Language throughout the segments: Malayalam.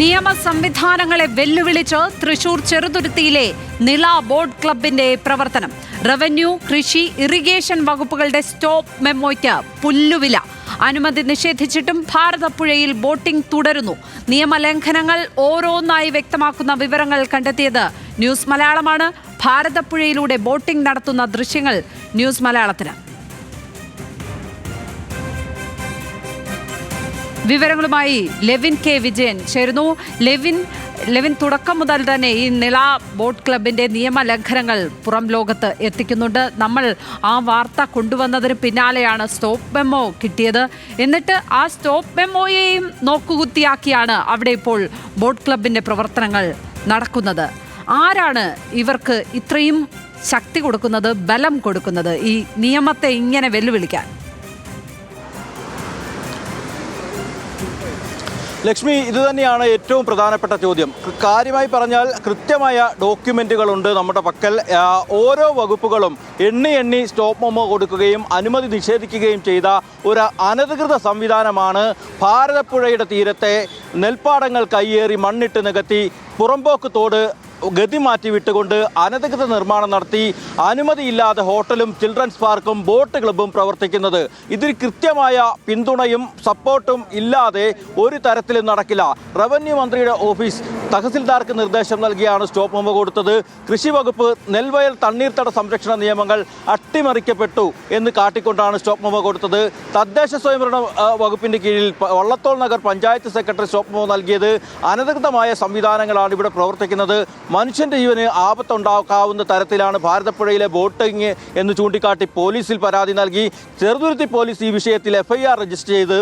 നിയമ സംവിധാനങ്ങളെ വെല്ലുവിളിച്ച് തൃശൂർ ചെറുതുരുത്തിയിലെ നിള ബോട്ട് ക്ലബിന്റെ പ്രവർത്തനം. റവന്യൂ, കൃഷി, ഇറിഗേഷൻ വകുപ്പുകളുടെ സ്റ്റോപ്പ് മെമ്മോയ്ക്ക് പുല്ലുവില. അനുമതി നിഷേധിച്ചിട്ടും ഭാരതപ്പുഴയിൽ ബോട്ടിംഗ് തുടരുന്നു. നിയമലംഘനങ്ങൾ ഓരോന്നായി വ്യക്തമാക്കുന്ന വിവരങ്ങൾ കണ്ടെത്തിയത് ന്യൂസ് മലയാളമാണ്. ഭാരതപ്പുഴയിലൂടെ ബോട്ടിംഗ് നടത്തുന്ന ദൃശ്യങ്ങൾ ന്യൂസ് മലയാളത്തിന്. വിവരങ്ങളുമായി ലെവിൻ കെ വിജയൻ ചേരുന്നു. ലെവിൻ, തുടക്കം മുതൽ തന്നെ ഈ നിള ബോട്ട് ക്ലബിന്റെ നിയമലംഘനങ്ങൾ പുറം ലോകത്ത് എത്തിക്കുന്നുണ്ട്. നമ്മൾ ആ വാർത്ത കൊണ്ടുവന്നതിന് പിന്നാലെയാണ് സ്റ്റോപ്പ് മെമ്മോ കിട്ടിയത്. എന്നിട്ട് ആ സ്റ്റോപ്പ് മെമ്മോയെയും നോക്കുകുത്തിയാക്കിയാണ് അവിടെ ഇപ്പോൾ ബോട്ട് ക്ലബിന്റെ പ്രവർത്തനങ്ങൾ നടക്കുന്നത്. ആരാണ് ഇവർക്ക് ഇത്രയും ശക്തി കൊടുക്കുന്നത്, ബലം കൊടുക്കുന്നത്, ഈ നിയമത്തെ ഇങ്ങനെ വെല്ലുവിളിക്കാൻ? ലക്ഷ്മി, ഇതുതന്നെയാണ് ഏറ്റവും പ്രധാനപ്പെട്ട ചോദ്യം. കാര്യമായി പറഞ്ഞാൽ കൃത്യമായ ഡോക്യുമെൻറ്റുകളുണ്ട് നമ്മുടെ പക്കൽ. ഓരോ വകുപ്പുകളും എണ്ണി സ്റ്റോപ്പ് മെമ്മോ കൊടുക്കുകയും അനുമതി നിഷേധിക്കുകയും ചെയ്ത ഒരു അനധികൃത സംവിധാനമാണ് ഭാരതപ്പുഴയുടെ തീരത്തെ നെൽപ്പാടങ്ങൾ കയ്യേറി മണ്ണിട്ട് നികത്തി പുറമ്പോക്ക് തോട് ഗതി മാറ്റി വിട്ടുകൊണ്ട് അനധികൃത നിർമ്മാണം നടത്തി അനുമതിയില്ലാതെ ഹോട്ടലും ചിൽഡ്രൻസ് പാർക്കും ബോട്ട് ക്ലബ്ബും പ്രവർത്തിക്കുന്നത്. ഇതിൽ കൃത്യമായ പിന്തുണയും സപ്പോർട്ടും ഇല്ലാതെ ഒരു തരത്തിലും നടക്കില്ല. റവന്യൂ മന്ത്രിയുടെ ഓഫീസ് തഹസിൽദാർക്ക് നിർദ്ദേശം നൽകിയാണ് സ്റ്റോപ്പ് മെമ്മോ കൊടുത്തത്. കൃഷി വകുപ്പ് നെൽവയൽ തണ്ണീർത്തട സംരക്ഷണ നിയമങ്ങൾ അട്ടിമറിക്കപ്പെട്ടു എന്ന് കാട്ടിക്കൊണ്ടാണ് സ്റ്റോപ്പ് മെമ്മോ കൊടുത്തത്. തദ്ദേശ സ്വയംഭരണ വകുപ്പിൻ്റെ കീഴിൽ Vallathol Nagar panchayat secretary stop memo നൽകിയത്. അനധികൃതമായ സംവിധാനങ്ങളാണ് ഇവിടെ പ്രവർത്തിക്കുന്നത്. മനുഷ്യൻ്റെ ജീവന് ആപത്തുണ്ടാക്കാവുന്ന തരത്തിലാണ് ഭാരതപ്പുഴയിലെ ബോട്ടിംഗ് എന്ന് ചൂണ്ടിക്കാട്ടി പോലീസിൽ പരാതി നൽകി. ചെറുതുരുത്തി പോലീസ് ഈ വിഷയത്തിൽ FIR രജിസ്റ്റർ ചെയ്ത്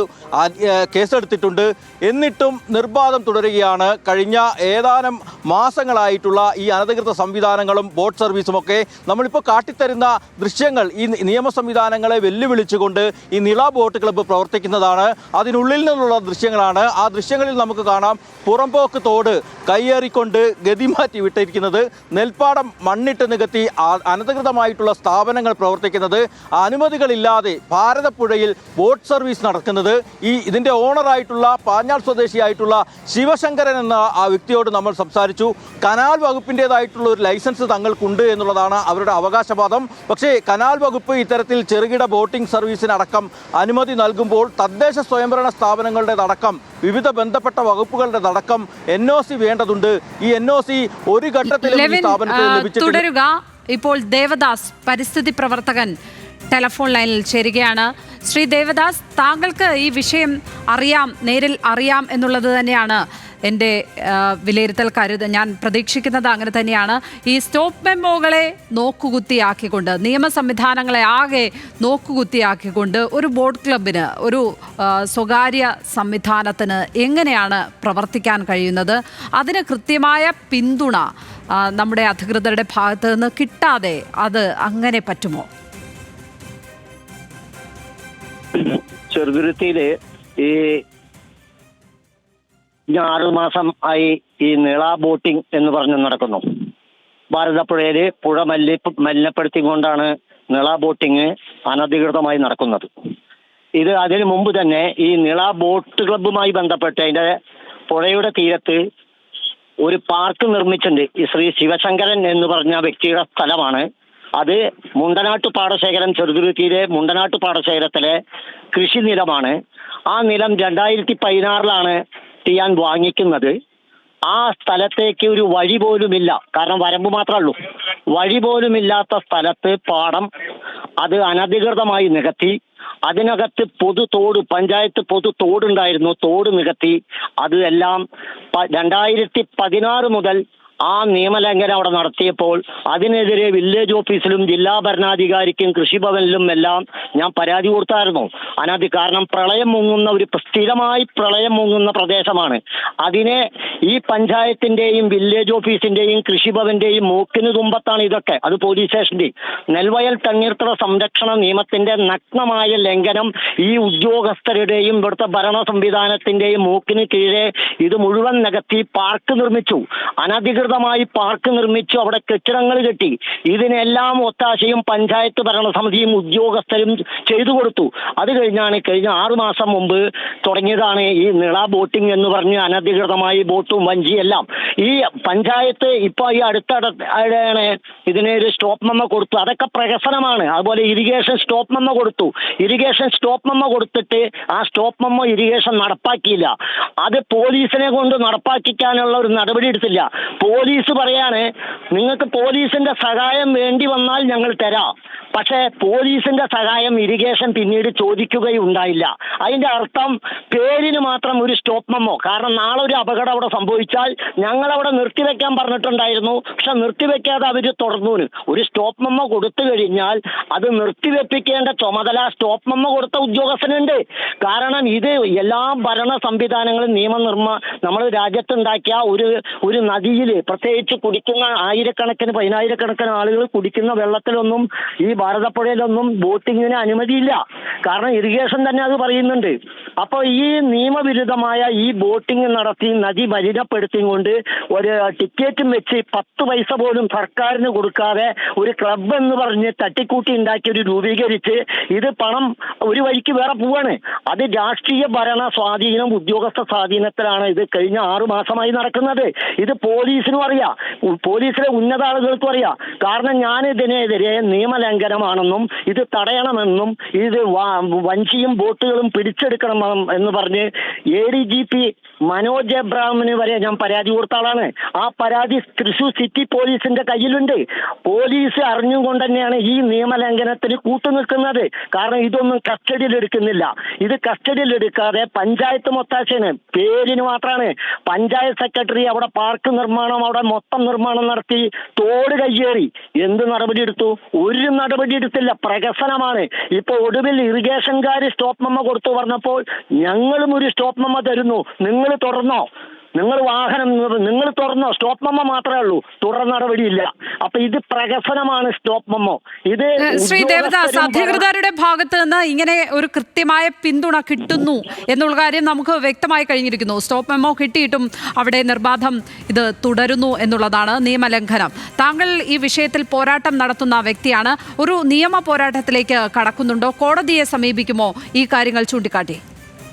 കേസെടുത്തിട്ടുണ്ട്. എന്നിട്ടും നിർബാധം തുടരുകയാണ്. കഴിഞ്ഞ ഏതാനും മാസങ്ങളായിട്ടുള്ള ഈ അനധികൃത സംവിധാനങ്ങളും ബോട്ട് സർവീസുമൊക്കെ നമ്മളിപ്പോൾ കാട്ടിത്തരുന്ന ദൃശ്യങ്ങൾ ഈ നിയമ സംവിധാനങ്ങളെ വെല്ലുവിളിച്ചുകൊണ്ട് ഈ നിള ബോട്ട് ക്ലബ്ബ് പ്രവർത്തിക്കുന്നതാണ്. അതിനുള്ളിൽ നിന്നുള്ള ദൃശ്യങ്ങളാണ്. ആ ദൃശ്യങ്ങളിൽ നമുക്ക് കാണാം പുറമ്പോക്ക് തോട് കയ്യേറിക്കൊണ്ട് ഗതിമാറ്റി വിട്ടിരിക്കുന്നത്, നെൽപ്പാടം മണ്ണിട്ട് നികത്തി അനധികൃതമായിട്ടുള്ള സ്ഥാപനങ്ങൾ പ്രവർത്തിക്കുന്നത്, അനുമതികളില്ലാതെ ഭാരതപ്പുഴയിൽ ബോട്ട് സർവീസ് നടക്കുന്നത്. ഇതിൻ്റെ ഓണറായിട്ടുള്ള പാഞ്ഞാൾ സ്വദേശിയായിട്ടുള്ള ശിവശങ്കരൻ എന്ന ആ വ്യക്തിയോട് നമ്മൾ സംസാരിച്ചു. കനാൽ വകുപ്പിൻ്റേതായിട്ടുള്ള ഒരു ലൈസൻസ് തങ്ങൾക്കുണ്ട് എന്നുള്ളതാണ് അവരുടെ അവകാശവാദം. പക്ഷേ കനാൽ വകുപ്പ് ഇത്തരത്തിൽ ചെറുകിട ബോട്ടിംഗ് സർവീസിനടക്കം അനുമതി നൽകുമ്പോൾ തദ്ദേശ സ്വയംഭരണ സ്ഥാപനങ്ങളുടേതടക്കം വിവിധ ബന്ധപ്പെട്ട വകുപ്പുകളുടെ അടക്കം NOC വേണ്ടതുണ്ട്. ഈ NOC ഒരു ഘട്ടത്തിലും സ്ഥാപനത്തിൽ ലഭിച്ചിട്ടില്ല. തുടരുക. ഇപ്പോൾ ദേവദാസ്, പരിസ്ഥിതി പ്രവർത്തകൻ, ടെലിഫോൺ ലൈനിൽ ചേരുകയാണ്. ശ്രീ ദേവദാസ്, താങ്കൾക്ക് ഈ വിഷയം അറിയാം, നേരിൽ അറിയാം എന്നുള്ളത് തന്നെയാണ് എൻ്റെ വിലയിരുത്തൽ. ഞാൻ പ്രതീക്ഷിക്കുന്നത് അങ്ങനെ തന്നെയാണ്. ഈ സ്റ്റോപ്പ് മെമ്മോകളെ നോക്കുകുത്തിയാക്കിക്കൊണ്ട്, നിയമ സംവിധാനങ്ങളെ ആകെ നോക്കുകുത്തിയാക്കിക്കൊണ്ട് ഒരു ബോട്ട് ക്ലബിന്, ഒരു സ്വകാര്യ സംവിധാനത്തിന് എങ്ങനെയാണ് പ്രവർത്തിക്കാൻ കഴിയുന്നത്? അതിന് കൃത്യമായ പിന്തുണ നമ്മുടെ അധികൃതരുടെ ഭാഗത്ത് നിന്ന് കിട്ടാതെ അത് അങ്ങനെ പറ്റുമോ? ചെറുതുരുത്തിയില് ഈ 6 മാസം ആയി ഈ നിള ബോട്ടിംഗ് എന്ന് പറഞ്ഞ് നടക്കുന്നു. ഭാരതപ്പുഴയില് പുഴ മലിനപ്പെടുത്തിക്കൊണ്ടാണ് നിള ബോട്ടിങ് അനധികൃതമായി നടക്കുന്നത്. ഇത് അതിനു മുമ്പ് തന്നെ ഈ നിള ബോട്ട് ക്ലബ്ബുമായി ബന്ധപ്പെട്ട് അതിന്റെ പുഴയുടെ തീരത്ത് ഒരു പാർക്ക് നിർമ്മിച്ചിട്ടുണ്ട്. ഈ ശ്രീ ശിവശങ്കരൻ എന്ന് പറഞ്ഞ വ്യക്തിയുടെ സ്ഥലമാണ് അത്. മുണ്ടനാട്ടു പാടശേഖരം, ചെറുതുരുത്തിയിലെ മുണ്ടനാട്ടു പാടശേഖരത്തിലെ കൃഷി നിലമാണ്. ആ നിലം 2016 ചെയ്യാൻ വാങ്ങിക്കുന്നത്. ആ സ്ഥലത്തേക്ക് ഒരു വഴി പോലുമില്ല. കാരണം വരമ്പ് മാത്രമേ ഉള്ളൂ. വഴി പോലുമില്ലാത്ത സ്ഥലത്ത് പാടം അത് അനധികൃതമായി നികത്തി. അതിനകത്ത് പൊതുതോട്, പഞ്ചായത്ത് പൊതുതോടുണ്ടായിരുന്നു, തോട് നികത്തി. അത് എല്ലാം 2016 മുതൽ ആ നിയമലംഘനം അവിടെ നടത്തിയപ്പോൾ അതിനെതിരെ വില്ലേജ് ഓഫീസിലും ജില്ലാ ഭരണാധികാരിക്കും കൃഷിഭവനിലും എല്ലാം ഞാൻ പരാതി കൊടുത്തായിരുന്നു. കാരണം പ്രളയം മുങ്ങുന്ന സ്ഥിരമായി പ്രളയം മുങ്ങുന്ന പ്രദേശമാണ്. അതിനെ ഈ പഞ്ചായത്തിന്റെയും വില്ലേജ് ഓഫീസിന്റെയും കൃഷിഭവന്റെയും മൂക്കിന് തുമ്പത്താണ് ഇതൊക്കെ. അത് പോലീസ് സ്റ്റേഷന്റെ നെൽവയൽ തണ്ണീർത്തട സംരക്ഷണ നിയമത്തിന്റെ നഗ്നമായ ലംഘനം ഈ ഉദ്യോഗസ്ഥരുടെയും ഇവിടുത്തെ ഭരണ സംവിധാനത്തിന്റെയും മൂക്കിന് കീഴെ ഇത് മുഴുവൻ നികത്തി പാർക്ക് നിർമ്മിച്ചു. അനധികൃതമായി പാർക്ക് നിർമ്മിച്ചു, അവിടെ കെട്ടിടങ്ങൾ കെട്ടി. ഇതിനെല്ലാം ഒത്താശയും പഞ്ചായത്ത് ഭരണസമിതിയും ഉദ്യോഗസ്ഥരും ചെയ്തു കൊടുത്തു. അത് കഴിഞ്ഞാണ് കഴിഞ്ഞ 6 മാസം മുമ്പ് തുടങ്ങിയതാണ് ഈ നിള ബോട്ടിംഗ് എന്ന് പറഞ്ഞ് അനധികൃതമായി ബോട്ടും വഞ്ചിയെല്ലാം. ഈ പഞ്ചായത്ത് ഇപ്പൊ ഈ അടുത്തിടെയാണ് ഇതിന് ഒരു സ്റ്റോപ്പ് മെമ്മോ കൊടുത്തു. അതൊക്കെ പ്രഹസനമാണ്. അതുപോലെ ഇറിഗേഷൻ സ്റ്റോപ്പ് മെമ്മോ കൊടുത്തു. ഇറിഗേഷൻ സ്റ്റോപ്പ് മെമ്മോ കൊടുത്തിട്ട് ആ സ്റ്റോപ്പ് മെമ്മോ ഇറിഗേഷൻ നടപ്പാക്കിയില്ല. അത് പോലീസിനെ കൊണ്ട് നടപ്പാക്കിക്കാനുള്ള ഒരു നടപടി എടുത്തില്ല. പോലീസ് പറയാണ് നിങ്ങൾക്ക് പോലീസിന്റെ സഹായം വേണ്ടി വന്നാൽ ഞങ്ങൾ തരാം. പക്ഷേ പോലീസിന്റെ സഹായം ഇറിഗേഷൻ പിന്നീട് ചോദിക്കുകയുണ്ടായില്ല. അതിന്റെ അർത്ഥം പേരിന് മാത്രം ഒരു സ്റ്റോപ്പ് മെമ്മോ. കാരണം നാളെ ഒരു അപകടം അവിടെ സംഭവിച്ചാൽ ഞങ്ങളവിടെ നിർത്തിവെക്കാൻ പറഞ്ഞിട്ടുണ്ടായിരുന്നു. പക്ഷെ നിർത്തിവെക്കാതെ അവർ തുടർന്നു. ഒരു സ്റ്റോപ്പ് മെമ്മോ കൊടുത്തു കഴിഞ്ഞാൽ അത് നിർത്തിവെപ്പിക്കേണ്ട ചുമതല സ്റ്റോപ്പ് മെമ്മോ കൊടുത്ത ഉദ്യോഗസ്ഥനുണ്ട്. കാരണം ഇത് എല്ലാ ഭരണ സംവിധാനങ്ങളും നമ്മൾ രാജ്യത്തുണ്ടാക്കിയ ഒരു നദിയിൽ പ്രത്യേകിച്ച് കുടിക്കുന്ന ആയിരക്കണക്കിന് 10,000-കണക്കിന് ആളുകൾ കുടിക്കുന്ന വെള്ളത്തിലൊന്നും ഈ ഭാരതപ്പുഴയിലൊന്നും ബോട്ടിങ്ങിന് അനുമതിയില്ല. കാരണം ഇറിഗേഷൻ തന്നെ അത് പറയുന്നുണ്ട്. അപ്പോൾ ഈ നിയമവിരുദ്ധമായ ഈ ബോട്ടിംഗ് നടത്തി നദി മലിനപ്പെടുത്തിക്കൊണ്ട് ഒരു ടിക്കറ്റും വെച്ച് 10 പൈസ പോലും സർക്കാരിന് കൊടുക്കാതെ ഒരു ക്ലബ് എന്ന് പറഞ്ഞ് തട്ടിക്കൂട്ടി ഉണ്ടാക്കി ഒരു രൂപീകരിച്ച് ഇത് പണം ഒരു വഴിക്ക് വേറെ പോവാണ്. അത് രാഷ്ട്രീയ ഭരണ സ്വാധീനം, ഉദ്യോഗസ്ഥ സ്വാധീനത്തിലാണ് ഇത് കഴിഞ്ഞ 6 മാസമായി നടക്കുന്നത്. ഇത് പോലീസിനും അറിയാം, പോലീസിലെ ഉന്നത ആളുകൾക്കും അറിയാം. കാരണം ഞാൻ ഇതിനെതിരെ നിയമലംഘനമാണെന്നും ഇത് തടയണമെന്നും ഇത് വഞ്ചിയും ബോട്ടുകളും പിടിച്ചെടുക്കണം എന്ന് പറഞ്ഞ് ADGP മനോജ് എബ്രാഹിമിന് വരെ ഞാൻ പരാതി കൊടുത്ത ആളാണ്. ആ പരാതി തൃശൂർ സിറ്റി പോലീസിന്റെ കയ്യിലുണ്ട്. പോലീസ് അറിഞ്ഞുകൊണ്ട് തന്നെയാണ് ഈ നിയമലംഘനത്തിന് കൂട്ടുനിൽക്കുന്നത്. കാരണം ഇതൊന്നും കസ്റ്റഡിയിൽ എടുക്കുന്നില്ല. ഇത് കസ്റ്റഡിയിൽ എടുക്കാതെ പഞ്ചായത്ത് മൊത്താശയാണ്, പേരിന് മാത്രമാണ്. പഞ്ചായത്ത് സെക്രട്ടറി അവിടെ പാർക്ക് നിർമ്മാണം, അവിടെ മൊത്തം നിർമ്മാണം നടത്തി തോട് കയ്യേറി. എന്ത് നടപടി എടുത്തു? ഒരു നടപടി എടുത്തില്ല. പ്രഹസനമാണ്. ഇപ്പൊ ഒടുവിൽ ഇറിഗേഷൻകാർ സ്റ്റോപ്പ് മെമ്മോ കൊടുത്തു പറഞ്ഞപ്പോൾ ഞങ്ങളും ഒരു സ്റ്റോപ്പ് മെമ്മോ തരുന്നു, നിങ്ങൾ തുറന്നോ, നിങ്ങൾ വാഹനം നിങ്ങൾ തുറന്നോ, സ്റ്റോപ്പ് മെമ്മോ മാത്രമേ ഉള്ളൂ, തുടർ നടപടിയില്ല. അപ്പൊ ഇത് പ്രഹസനമാണ് സ്റ്റോപ്പ് മെമ്മോ. ഇത് ശ്രീ ദേവദാസ്, അധികൃതരുടെ ഭാഗത്ത് നിന്ന് ഇങ്ങനെ ഒരു കൃത്യമായ പിന്തുണ കിട്ടുന്നു എന്നുള്ള കാര്യം നമുക്ക് വ്യക്തമായി കഴിഞ്ഞിരിക്കുന്നു. സ്റ്റോപ്പ് മെമ്മോ കിട്ടിയിട്ടും അവിടെ നിർബാധം ഇത് തുടരുന്നു എന്നുള്ളതാണ് നിയമലംഘനം. താങ്കൾ ഈ വിഷയത്തിൽ പോരാട്ടം നടത്തുന്ന വ്യക്തിയാണ്. ഒരു നിയമ പോരാട്ടത്തിലേക്ക് കടക്കുന്നുണ്ടോ? കോടതിയെ സമീപിക്കുമോ ഈ കാര്യങ്ങൾ ചൂണ്ടിക്കാട്ടി?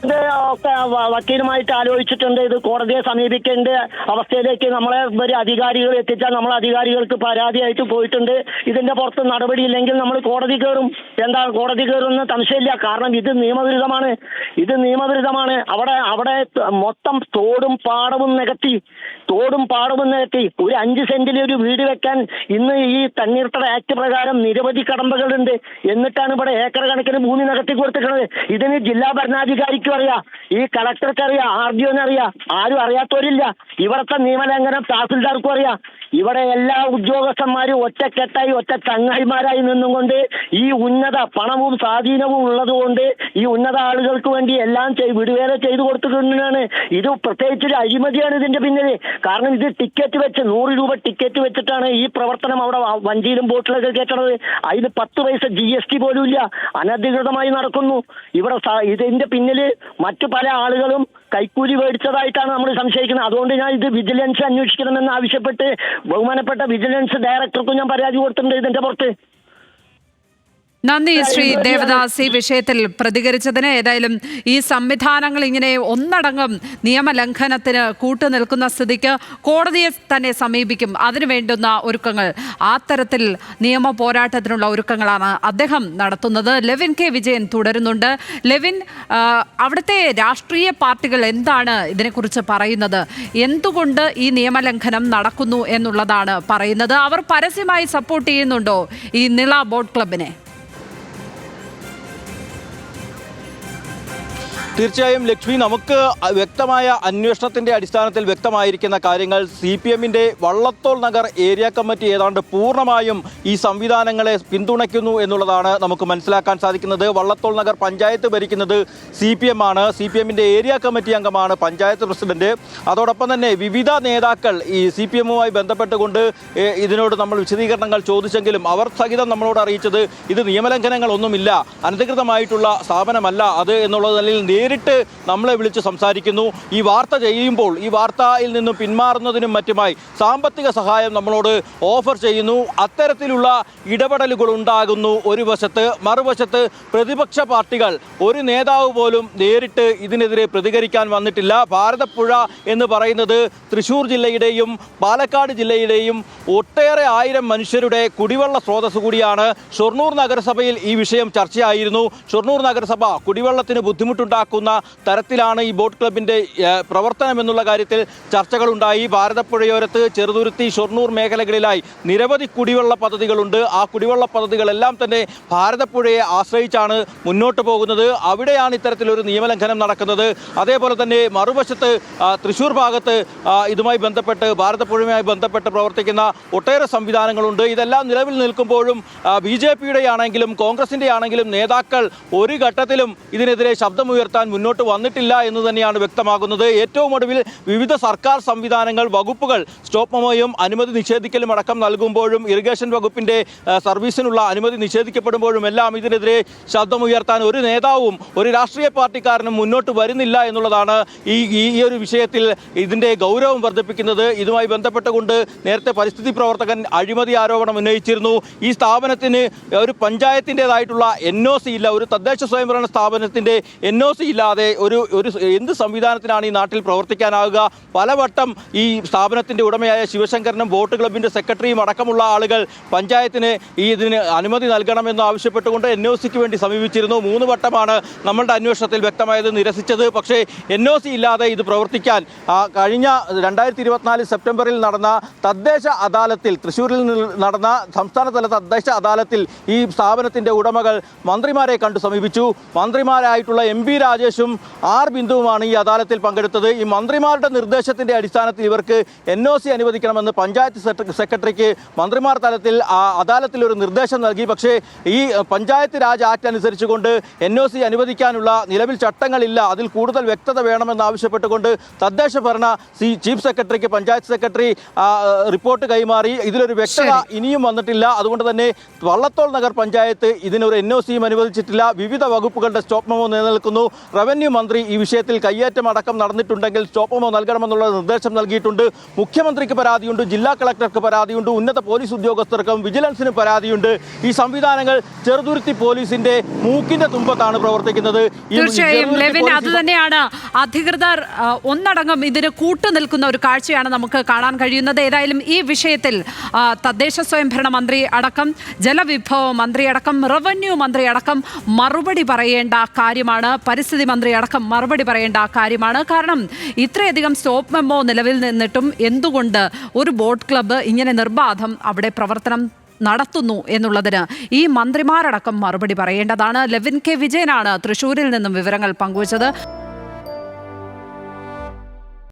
ഇത് ഒക്കെ വക്കീലുമായിട്ട് ആലോചിച്ചിട്ടുണ്ട്. ഇത് കോടതിയെ സമീപിക്കേണ്ട അവസ്ഥയിലേക്ക് നമ്മളെ ഒരു അധികാരികൾ എത്തിച്ചാൽ നമ്മൾ അധികാരികൾക്ക് പരാതിയായിട്ട് പോയിട്ടുണ്ട്. ഇതിന്റെ പുറത്ത് നടപടിയില്ലെങ്കിൽ നമ്മൾ കോടതി കയറും. കോടതി കയറുമെന്ന് സംശയമില്ല. കാരണം ഇത് നിയമവിരുദ്ധമാണ്. അവിടെ മൊത്തം തോടും പാടവും നികത്തി ഒരു 5 സെന്റിൽ ഒരു വീട് വെക്കാൻ ഇന്ന് ഈ തണ്ണീർത്തട ആക്ട് പ്രകാരം നിരവധി കടമ്പകളുണ്ട്. എന്നിട്ടാണ് ഇവിടെ ഏക്കർ കണക്കിന് ഭൂമി നികത്തി കൊടുത്തിട്ടുള്ളത്. ഇതിന് ജില്ലാ ഭരണാധികാരിക്കും അറിയാം, ഈ കളക്ടർക്ക് അറിയാം, RDOന് അറിയാം. ആരും അറിയാത്തവരില്ല. ഇവിടുത്തെ നിയമലംഘനം തഹസിൽദാർക്കും അറിയാം. ഇവിടെ എല്ലാ ഉദ്യോഗസ്ഥന്മാരും ഒറ്റക്കെട്ടായി ഒറ്റ ചങ്ങായിമാരായി നിന്നുകൊണ്ട് ഈ ഉന്നത പണവും സ്വാധീനവും ഉള്ളതുകൊണ്ട് ഈ ഉന്നത ആളുകൾക്ക് വേണ്ടി എല്ലാം വിടുവേല ചെയ്തു കൊടുത്തിട്ടുണ്ടാണ്. ഇത് പ്രത്യേകിച്ച് ഒരു അഴിമതിയാണ് ഇതിന്റെ പിന്നിൽ. കാരണം ഇത് ടിക്കറ്റ് വെച്ച് 100 രൂപ ടിക്കറ്റ് വെച്ചിട്ടാണ് ഈ പ്രവർത്തനം അവിടെ വഞ്ചിയിലും ബോട്ടിലൊക്കെ കയറ്റണത്. അതിന് 10 പൈസ GST പോലും ഇല്ല. അനധികൃതമായി നടക്കുന്നു ഇവിടെ. ഇതിന്റെ പിന്നിൽ മറ്റു പല ആളുകളും കൈക്കൂലി മേടിച്ചതായിട്ടാണ് നമ്മൾ സംശയിക്കുന്നത്. അതുകൊണ്ട് ഞാൻ ഇത് വിജിലൻസ് അന്വേഷിക്കണമെന്ന് ആവശ്യപ്പെട്ട് ബഹുമാനപ്പെട്ട വിജിലൻസ് ഡയറക്ടർക്കും ഞാൻ പരാതി കൊടുത്തിട്ടുണ്ട് ഇതിന്റെ പുറത്ത്. നന്ദി ശ്രീ ദേവദാസ് ഈ വിഷയത്തിൽ പ്രതികരിച്ചതിന്. ഏതായാലും ഈ സംവിധാനങ്ങൾ ഇങ്ങനെ ഒന്നടങ്കം നിയമലംഘനത്തിന് കൂട്ടുനിൽക്കുന്ന സ്ഥിതിക്ക് കോടതിയെ തന്നെ സമീപിക്കും. അതിനു വേണ്ടുന്ന ഒരുക്കങ്ങൾ, ആ തരത്തിൽ നിയമ പോരാട്ടത്തിനുള്ള ഒരുക്കങ്ങളാണ് അദ്ദേഹം നടത്തുന്നത്. ലെവിൻ കെ വിജയൻ തുടരുന്നുണ്ട്. ലെവിൻ, അവിടുത്തെ രാഷ്ട്രീയ പാർട്ടികൾ എന്താണ് ഇതിനെക്കുറിച്ച് പറയുന്നത്? എന്തുകൊണ്ട് ഈ നിയമലംഘനം നടക്കുന്നു എന്നുള്ളതാണ് പറയുന്നത്? അവർ പരസ്യമായി സപ്പോർട്ട് ചെയ്യുന്നുണ്ടോ ഈ നിള ബോട്ട് ക്ലബിനെ? തീർച്ചയായും ലക്ഷ്മി, നമുക്ക് വ്യക്തമായ അന്വേഷണത്തിന്റെ അടിസ്ഥാനത്തിൽ വ്യക്തമായിരിക്കുന്ന കാര്യങ്ങൾ CPM-ന്റെ വള്ളത്തോൾ നഗർ ഏരിയ കമ്മിറ്റി ഏതാണ്ട് പൂർണ്ണമായും ഈ സംവിധാനങ്ങളെ പിന്തുണയ്ക്കുന്നു എന്നുള്ളതാണ് നമുക്ക് മനസ്സിലാക്കാൻ സാധിക്കുന്നത്. വള്ളത്തോൾ നഗർ പഞ്ചായത്ത് ഭരിക്കുന്നത് CPM ആണ്. CPM-ന്റെ ഏരിയ കമ്മിറ്റി അംഗമാണ് പഞ്ചായത്ത് പ്രസിഡന്റ്. അതോടൊപ്പം തന്നെ വിവിധ നേതാക്കൾ ഈ CPM-വുമായി ബന്ധപ്പെട്ടുകൊണ്ട് ഇതിനോട് നമ്മൾ വിശദീകരണങ്ങൾ ചോദിച്ചെങ്കിലും അവർ സഹിതം നമ്മളോട് അറിയിച്ചത് ഇത് നിയമലംഘനങ്ങളൊന്നുമില്ല, അനധികൃതമായിട്ടുള്ള സ്ഥാപനമല്ല അത് എന്നുള്ളത് നിലയിൽ നേരിട്ട് നമ്മളെ വിളിച്ച് സംസാരിക്കുന്നു. ഈ വാർത്ത ചെയ്യുമ്പോൾ ഈ വാർത്തയിൽ നിന്നും പിന്മാറുന്നതിനും മറ്റുമായി സാമ്പത്തിക സഹായം നമ്മളോട് ഓഫർ ചെയ്യുന്നു. അത്തരത്തിലുള്ള ഇടപെടലുകൾ ഉണ്ടാകുന്നു ഒരു വശത്ത്. മറുവശത്ത് പ്രതിപക്ഷ പാർട്ടികൾ, ഒരു നേതാവ് പോലും നേരിട്ട് ഇതിനെതിരെ പ്രതികരിക്കാൻ വന്നിട്ടില്ല. ഭാരതപ്പുഴ എന്ന് പറയുന്നത് തൃശ്ശൂർ ജില്ലയുടെയും പാലക്കാട് ജില്ലയുടെയും ഒട്ടേറെ ആയിരം മനുഷ്യരുടെ കുടിവെള്ള സ്രോതസ് കൂടിയാണ്. ഷൊർണൂർ നഗരസഭയിൽ ഈ വിഷയം ചർച്ചയായിരുന്നു. ഷൊർണൂർ നഗരസഭ കുടിവെള്ളത്തിന് ബുദ്ധിമുട്ടുണ്ടാക്കുന്ന തരത്തിലാണ് ഈ ബോട്ട് ക്ലബിൻ്റെ പ്രവർത്തനം എന്നുള്ള കാര്യത്തിൽ ചർച്ചകളുണ്ടായി. ഭാരതപ്പുഴയോരത്ത് ചെറുതുരുത്തി, ഷൊർണൂർ മേഖലകളിലായി നിരവധി കുടിവെള്ള പദ്ധതികളുണ്ട്. ആ കുടിവെള്ള പദ്ധതികളെല്ലാം തന്നെ ഭാരതപ്പുഴയെ ആശ്രയിച്ചാണ് മുന്നോട്ട് പോകുന്നത്. അവിടെയാണ് ഇത്തരത്തിലൊരു നിയമലംഘനം നടക്കുന്നത്. അതേപോലെ തന്നെ മറുവശത്ത് തൃശ്ശൂർ ഭാഗത്ത് ഇതുമായി ബന്ധപ്പെട്ട് ഭാരതപ്പുഴയുമായി ബന്ധപ്പെട്ട് പ്രവർത്തിക്കുന്ന ഒട്ടേറെ സംവിധാനങ്ങളുണ്ട്. ഇതെല്ലാം നിലവിൽ നിൽക്കുമ്പോഴും BJP-യുടെ ആണെങ്കിലും കോൺഗ്രസിൻ്റെ ആണെങ്കിലും നേതാക്കൾ ഒരു ഘട്ടത്തിലും ഇതിനെതിരെ ശബ്ദമുയർത്താൻ മുന്നോട്ട് വന്നിട്ടില്ല എന്ന് തന്നെയാണ് വ്യക്തമാകുന്നത്. ഏറ്റവും ഒടുവിൽ വിവിധ സർക്കാർ സംവിധാനങ്ങൾ, വകുപ്പുകൾ സ്റ്റോപ്പ് മെമ്മോയും അനുമതി നിഷേധിക്കലും അടക്കം നൽകുമ്പോഴും ഇറിഗേഷൻ വകുപ്പിൻ്റെ സർവീസിനുള്ള അനുമതി നിഷേധിക്കപ്പെടുമ്പോഴും എല്ലാം ഇതിനെതിരെ ശബ്ദമുയർത്താൻ ഒരു നേതാവും ഒരു രാഷ്ട്രീയ പാർട്ടിക്കാരനും മുന്നോട്ട് വരുന്നില്ല എന്നുള്ളതാണ് ഈ ഒരു വിഷയത്തിൽ ഇതിൻ്റെ ഗൗരവം വർദ്ധിപ്പിക്കുന്നത്. ഇതുമായി ബന്ധപ്പെട്ടുകൊണ്ട് നേരത്തെ പരിസ്ഥിതി പ്രവർത്തകൻ അഴിമതി ആരോപണം ഉന്നയിച്ചിരുന്നു. ഈ സ്ഥാപനത്തിന് ഒരു പഞ്ചായത്തിൻ്റെതായിട്ടുള്ള NOC ഇല്ല, ഒരു തദ്ദേശ സ്വയംഭരണ സ്ഥാപനത്തിൻ്റെ NOC ഇല്ലാതെ ഒരു എന്ത് സംവിധാനത്തിനാണ് ഈ നാട്ടിൽ പ്രവർത്തിക്കാനാവുക? പലവട്ടം ഈ സ്ഥാപനത്തിൻ്റെ ഉടമയായ ശിവശങ്കരനും ബോട്ട് ക്ലബിൻ്റെ സെക്രട്ടറിയും അടക്കമുള്ള ആളുകൾ പഞ്ചായത്തിന് ഇതിന് അനുമതി നൽകണമെന്ന് ആവശ്യപ്പെട്ടുകൊണ്ട് NOCക്ക് വേണ്ടി സമീപിച്ചിരുന്നു. 3 വട്ടമാണ് നമ്മളുടെ അന്വേഷണത്തിൽ വ്യക്തമായത് നിരസിച്ചത്. പക്ഷേ NOC ഇല്ലാതെ ഇത് പ്രവർത്തിക്കാൻ കഴിഞ്ഞ 2024 സെപ്റ്റംബറിൽ നടന്ന തദ്ദേശ അദാലത്തിൽ, തൃശ്ശൂരിൽ നടന്ന സംസ്ഥാനതല തദ്ദേശ അദാലത്തിൽ ഈ സ്ഥാപനത്തിൻ്റെ ഉടമകൾ മന്ത്രിമാരെ കണ്ടു സമീപിച്ചു. മന്ത്രിമാരായിട്ടുള്ള MP രാജേഷും R ബിന്ദുവുമാണ് ഈ അദാലത്തിൽ പങ്കെടുത്തത്. ഈ മന്ത്രിമാരുടെ നിർദ്ദേശത്തിൻ്റെ അടിസ്ഥാനത്തിൽ ഇവർക്ക് NOC അനുവദിക്കണമെന്ന് പഞ്ചായത്ത് സെക്രട്ടറിക്ക് മന്ത്രിമാർ തലത്തിൽ അദാലത്തിൽ ഒരു നിർദ്ദേശം നൽകി. പക്ഷേ ഈ പഞ്ചായത്ത് രാജ് ആക്ട് അനുസരിച്ചുകൊണ്ട് NOC അനുവദിക്കാനുള്ള നിലവിൽ ചട്ടങ്ങളില്ല, അതിൽ കൂടുതൽ വ്യക്തത വേണമെന്ന് ആവശ്യപ്പെട്ടുകൊണ്ട് തദ്ദേശ ഭരണ ചീഫ് സെക്രട്ടറിക്ക് പഞ്ചായത്ത് സെക്രട്ടറി റിപ്പോർട്ട് കൈമാറി. ഇതിലൊരു വ്യക്തത ഇനിയും വന്നിട്ടില്ല. അതുകൊണ്ട് തന്നെ വള്ളത്തോൾ നഗർ പഞ്ചായത്ത് ഇതിനൊരു NOCയും അനുവദിച്ചിട്ടില്ല. വിവിധ വകുപ്പുകളുടെ സ്റ്റോപ്പ് മെമ്മോ നിലനിൽക്കുന്നു. റവന്യൂ മന്ത്രി ഈ വിഷയത്തിൽ കയ്യേറ്റം അടക്കം നടന്നിട്ടുണ്ടെങ്കിൽ സ്റ്റോപ്പ് മെമ്മോ നൽകണമെന്നുള്ള നിർദ്ദേശം നൽകിയിട്ടുണ്ട്. മുഖ്യമന്ത്രിക്ക് പരാതിയുണ്ട്, ജില്ലാ കളക്ടർക്ക് പരാതിയുണ്ട്, ഉന്നത പോലീസ് ഉദ്യോഗസ്ഥർക്കും വിജിലൻസിനും പരാതിയുണ്ട്. ഈ സംവിധാനങ്ങൾ ചെറുതുരുത്തി പോലീസിന്റെ മൂക്കിന്റെ തുമ്പത്താണ് പ്രവർത്തിക്കുന്നത്. തീർച്ചയായും ലെവിൻ, അത് തന്നെയാണ് അധികൃതർ ഒന്നടങ്കം ഇതിന് കൂട്ടുനിൽക്കുന്ന ഒരു കാഴ്ചയാണ് നമുക്ക് കാണാൻ കഴിയുന്നത്. ഏതായാലും ഈ വിഷയത്തിൽ തദ്ദേശ സ്വയംഭരണ മന്ത്രി അടക്കം, ജലവിഭവ മന്ത്രി അടക്കം, റവന്യൂ മന്ത്രി അടക്കം മറുപടി പറയേണ്ട കാര്യമാണ്. പരിസ്ഥിതി മന്ത്രി അടക്കം മറുപടി പറയേണ്ട കാര്യമാണ്. കാരണം ഇത്രയധികം സ്റ്റോപ്പ് മെമ്മോ നിലവിൽ നിന്നിട്ടും എന്തുകൊണ്ട് ഒരു ബോട്ട് ക്ലബ്ബ് ഇങ്ങനെ നിർബാധം അവിടെ പ്രവർത്തനം നടത്തുന്നു എന്നുള്ളതിന് ഈ മന്ത്രിമാരടക്കം മറുപടി പറയേണ്ടതാണ്. ലെവിൻ കെ വിജയനാണ് തൃശ്ശൂരിൽ നിന്നും വിവരങ്ങൾ പങ്കുവച്ചത്.